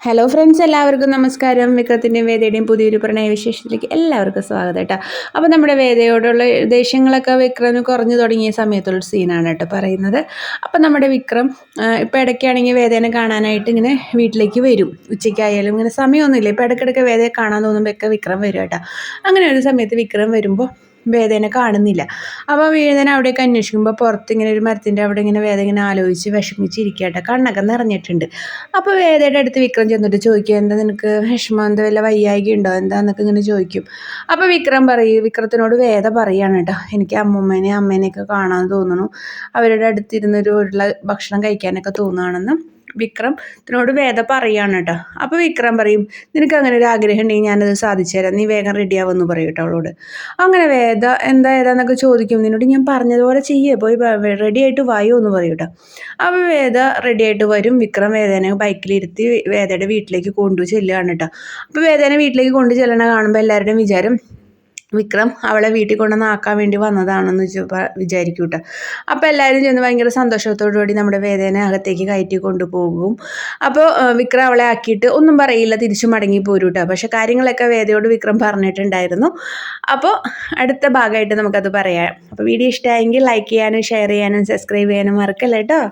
Hello friends, എല്ലാവർക്കും നമസ്കാരം. വിക്രത്തിൻ്റെയും വേദയുടെയും പുതിയൊരു പ്രണയവിശേഷത്തിലേക്ക് എല്ലാവർക്കും സ്വാഗതം കേട്ടോ. അപ്പോൾ നമ്മുടെ വേദയോടുള്ള ദേഷ്യങ്ങളൊക്കെ വിക്രമിന് കുറഞ്ഞു തുടങ്ങിയ സമയത്തുള്ള സീനാണ് കേട്ടോ പറയുന്നത്. അപ്പോൾ നമ്മുടെ വിക്രം ഇപ്പോൾ ഇടയ്ക്കാണെങ്കിൽ വേദേനെ കാണാനായിട്ട് ഇങ്ങനെ വീട്ടിലേക്ക് വരും. ഉച്ചയ്ക്കായാലും ഇങ്ങനെ സമയമൊന്നുമില്ല, ഇപ്പോൾ ഇടയ്ക്കിടയ്ക്ക് വേദയെ കാണാൻ തോന്നുമ്പോഴൊക്കെ വിക്രം വരും കേട്ടോ. അങ്ങനെ ഒരു സമയത്ത് വിക്രം വരുമ്പോൾ വേദേനെ കാണുന്നില്ല. അപ്പോൾ വേദന അവിടേക്ക് അന്വേഷിക്കുമ്പോൾ പുറത്ത് ഇങ്ങനെ ഒരു മരത്തിൻ്റെ അവിടെ ഇങ്ങനെ വേദന ഇങ്ങനെ ആലോചിച്ച് വിഷമിച്ചിരിക്കട്ടെ, കണ്ണൊക്കെ നിറഞ്ഞിട്ടുണ്ട്. അപ്പോൾ വേദയുടെ അടുത്ത് വിക്രം ചെന്നിട്ട് ചോദിക്കും, എന്താ നിനക്ക് വിഷമം, എന്താ വല്ല വയ്യായിക ഉണ്ടോ എന്താന്നൊക്കെ ഇങ്ങനെ ചോദിക്കും. അപ്പോൾ വിക്രത്തിനോട് വേദ പറയാണ് കേട്ടോ, എനിക്ക് അമ്മേനെയൊക്കെ കാണാൻ തോന്നുന്നു, അവരുടെ അടുത്തിരുന്നൊരു ഉരുള ഭക്ഷണം കഴിക്കാനൊക്കെ തോന്നുകയാണെന്ന് വിക്രത്തിനോട് വേദ പറയാണ് കേട്ടോ. അപ്പോൾ വിക്രം പറയും, നിനക്ക് അങ്ങനെ ഒരു ആഗ്രഹം ഉണ്ടെങ്കിൽ ഞാനത് സാധിച്ചു തരാം, നീ വേഗം റെഡിയാവുമെന്ന് പറയും കേട്ടോ അവളോട്. അങ്ങനെ വേദ എന്താ ഏതാന്നൊക്കെ ചോദിക്കും. നിന്നോട് ഞാൻ പറഞ്ഞതുപോലെ ചെയ്യേ, പോയി റെഡി ആയിട്ട് വായോ എന്ന് പറയും കേട്ടോ. അപ്പോൾ വേദ റെഡി ആയിട്ട് വരും. വിക്രം വേദനെ ബൈക്കിലിരുത്തി വേദയുടെ വീട്ടിലേക്ക് കൊണ്ടു ചെല്ലുകയാണ് കേട്ടോ. അപ്പോൾ വേദനെ വീട്ടിലേക്ക് കൊണ്ടു ചെല്ലണ കാണുമ്പോൾ എല്ലാവരുടെയും വിചാരം വിക്രം അവളെ വീട്ടിൽ കൊണ്ടുവന്ന് ആക്കാൻ വേണ്ടി വന്നതാണെന്ന് വിചാരിക്കും കേട്ടോ. അപ്പോൾ എല്ലാവരും ചെന്ന് ഭയങ്കര സന്തോഷത്തോടുകൂടി നമ്മുടെ വേദനെ അകത്തേക്ക് കയറ്റി കൊണ്ടുപോകും. അപ്പോൾ വിക്രം അവളെ ആക്കിയിട്ട് ഒന്നും പറയില്ല, തിരിച്ചു മടങ്ങി പോരും കേട്ടോ. പക്ഷേ കാര്യങ്ങളൊക്കെ വേദയോട് വിക്രം പറഞ്ഞിട്ടുണ്ടായിരുന്നു. അപ്പോൾ അടുത്ത ഭാഗമായിട്ട് നമുക്കത് പറയാം. അപ്പോൾ വീഡിയോ ഇഷ്ടമായെങ്കിൽ ലൈക്ക് ചെയ്യാനും ഷെയർ ചെയ്യാനും സബ്സ്ക്രൈബ് ചെയ്യാനും മറക്കല്ലേ കേട്ടോ.